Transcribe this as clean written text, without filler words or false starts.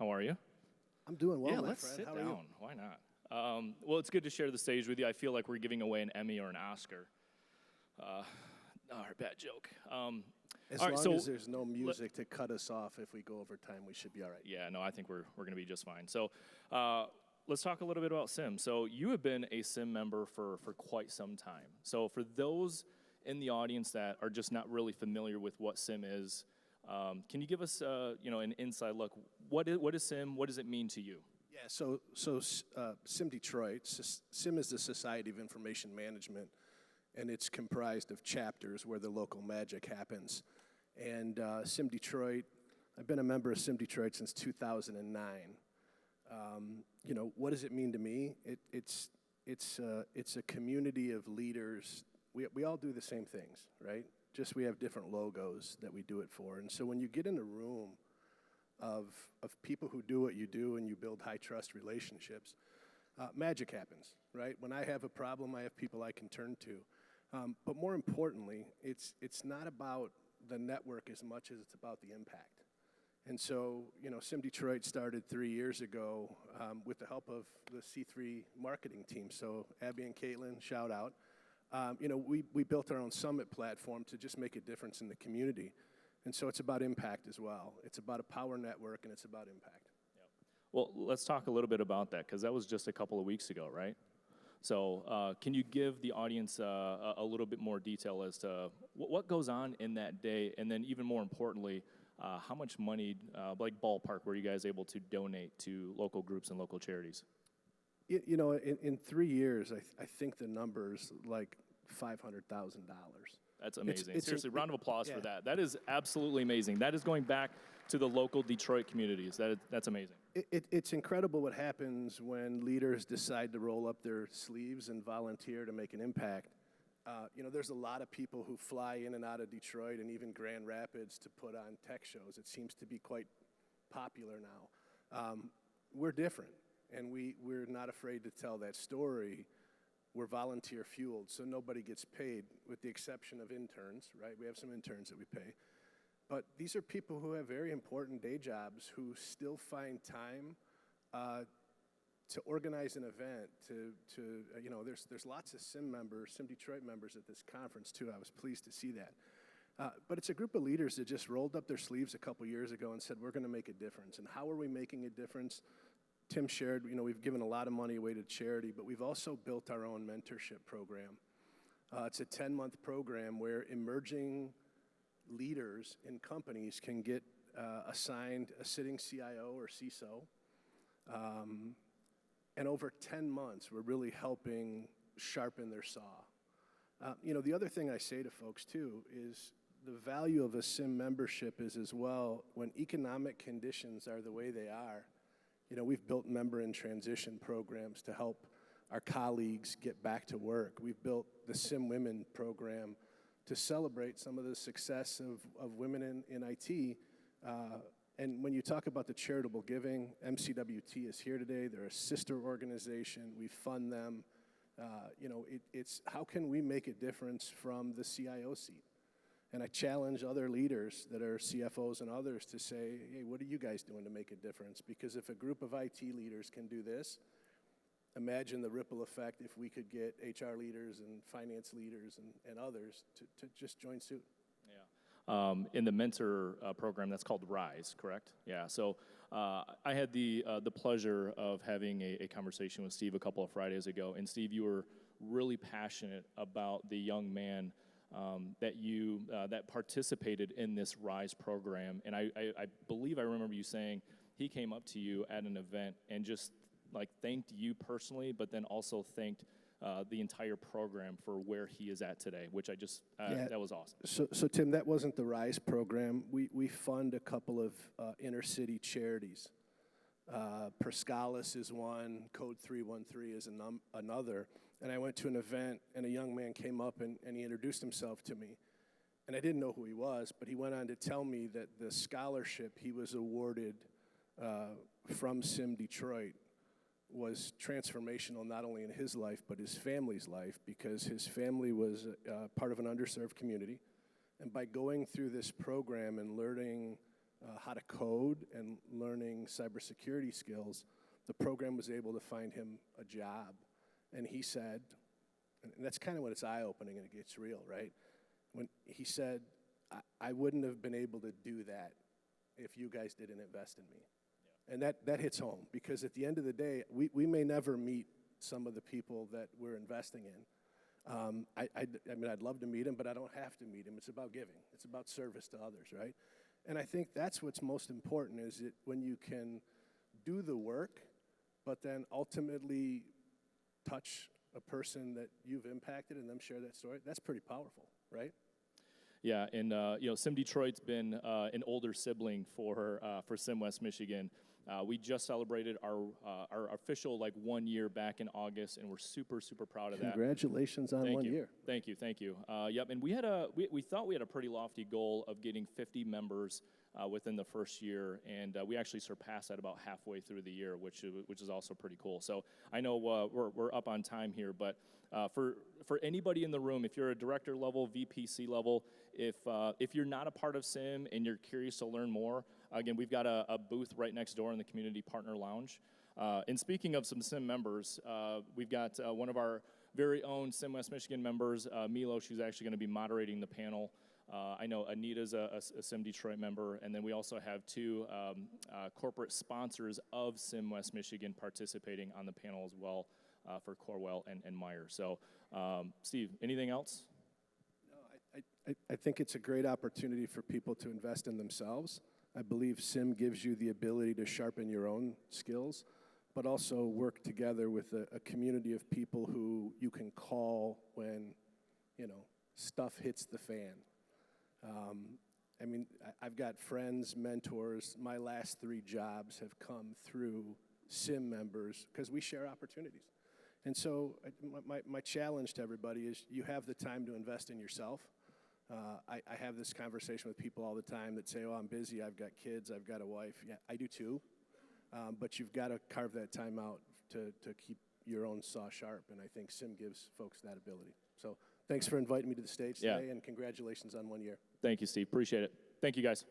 How are you? I'm doing well, Yeah, my let's friend. sit How are you? down. Why not? Well, it's good to share the stage with you. I feel like we're giving away an Emmy or an Oscar. Bad joke. As all right, long so as there's no music to cut us off if we go over time, we should be all right. yeah, no, I think we're going to be just fine. So let's talk a little bit about SIM. So you have been a SIM member for quite some time. So for those in the audience that are just not really familiar with what SIM is, can you give us an inside look? What is SIM? What does it mean to you? Yeah, so SIM Detroit, SIM is the Society of Information Management, and it's comprised of chapters where the local magic happens. And SIM Detroit, I've been a member of SIM Detroit since 2009. What does it mean to me? It's a community of leaders. We all do the same things, right? Just we have different logos that we do it for. And so when you get in a room of people who do what you do and you build high trust relationships, magic happens, right? When I have a problem, I have people I can turn to. But more importantly, it's not about the network as much as it's about the impact. And so, SIM Detroit started 3 years ago with the help of the C3 marketing team. So Abby and Caitlin, shout out. We built our own summit platform to just make a difference in the community. And so it's about impact as well. It's about a power network, and it's about impact. Yep. Well, let's talk a little bit about that, because that was just a couple of weeks ago, right? So can you give the audience a little bit more detail as to what goes on in that day, and then even more importantly, how much money, like ballpark, were you guys able to donate to local groups and local charities? In 3 years, I think the number's like $500,000. That's amazing. It's Seriously, round of applause for that. That is absolutely amazing. That is going back to the local Detroit communities. That's amazing. It's incredible what happens when leaders decide to roll up their sleeves and volunteer to make an impact. There's a lot of people who fly in and out of Detroit and even Grand Rapids to put on tech shows. It seems to be quite popular now. We're different, and we're not afraid to tell that story. We're volunteer fueled, so nobody gets paid, with the exception of interns, right? We have some interns that we pay. But these are people who have very important day jobs who still find time to organize an event, there's lots of SIM Detroit members at this conference too. I was pleased to see that. But it's a group of leaders that just rolled up their sleeves a couple years ago and said, we're going to make a difference. And how are we making a difference? Tim shared, we've given a lot of money away to charity, but we've also built our own mentorship program. It's a 10-month program where emerging leaders in companies can get assigned a sitting CIO or CISO. And over 10 months, we're really helping sharpen their saw. The other thing I say to folks, too, is the value of a SIM membership is as well, when economic conditions are the way they are, we've built member in transition programs to help our colleagues get back to work. We've built the SIM Women program to celebrate some of the success of women in IT. And when you talk about the charitable giving, MCWT is here today. They're a sister organization. We fund them. It's how can we make a difference from the CIO seat? And I challenge other leaders that are CFOs and others to say, hey, what are you guys doing to make a difference? Because if a group of IT leaders can do this, imagine the ripple effect if we could get HR leaders and finance leaders and others to just join suit. Yeah. In the mentor program, that's called RISE, correct? Yeah. So I had the pleasure of having a conversation with Steve a couple of Fridays ago. And Steve, you were really passionate about the young man that participated in this RISE program. And I believe I remember you saying he came up to you at an event and just thanked you personally, but then also thanked the entire program for where he is at today, which that was awesome. So Tim, that wasn't the RISE program. We fund a couple of inner city charities. Perscalis is one, Code 313 is another. And I went to an event, and a young man came up, and he introduced himself to me. And I didn't know who he was, but he went on to tell me that the scholarship he was awarded from SIM Detroit was transformational, not only in his life, but his family's life, because his family was part of an underserved community. And by going through this program and learning how to code and learning cybersecurity skills, the program was able to find him a job. And he said, and that's kind of when it's eye-opening and it gets real, right? When he said, I wouldn't have been able to do that if you guys didn't invest in me. Yeah. And that hits home, because at the end of the day, we may never meet some of the people that we're investing in. I mean, I'd love to meet him, but I don't have to meet him. It's about giving. It's about service to others, right? And I think that's what's most important, is it when you can do the work, but then ultimately touch a person that you've impacted and them share that story. That's pretty powerful, right? Yeah, and Sim Detroit's been an older sibling for Sim West Michigan. We just celebrated our official 1 year back in August, and we're super proud of that. Congratulations on 1 year. Thank you. Yep, and we thought we had a pretty lofty goal of getting 50 members within the first year, and we actually surpassed that about halfway through the year, which is also pretty cool. So I know we're up on time here, but for anybody in the room, if you're a director level, VPC level, if you're not a part of Sim and you're curious to learn more, again, we've got a booth right next door in the Community Partner Lounge. And speaking of some Sim members, we've got one of our very own Sim West Michigan members, Milo. She's actually going to be moderating the panel. I know Anita's a Sim Detroit member, and then we also have two corporate sponsors of Sim West Michigan participating on the panel as well, for Corwell and Meyer. So, Steve, anything else? No, I think it's a great opportunity for people to invest in themselves. I believe Sim gives you the ability to sharpen your own skills, but also work together with a community of people who you can call when, stuff hits the fan. I mean, I've got friends, mentors. My last 3 jobs have come through Sim members because we share opportunities. And so my challenge to everybody is, you have the time to invest in yourself. I have this conversation with people all the time that say, oh, I'm busy, I've got kids, I've got a wife. Yeah, I do too. But you've got to carve that time out to keep your own saw sharp, and I think Sim gives folks that ability. So thanks for inviting me to the stage today, and congratulations on 1 year. Thank you, Steve. Appreciate it. Thank you, guys.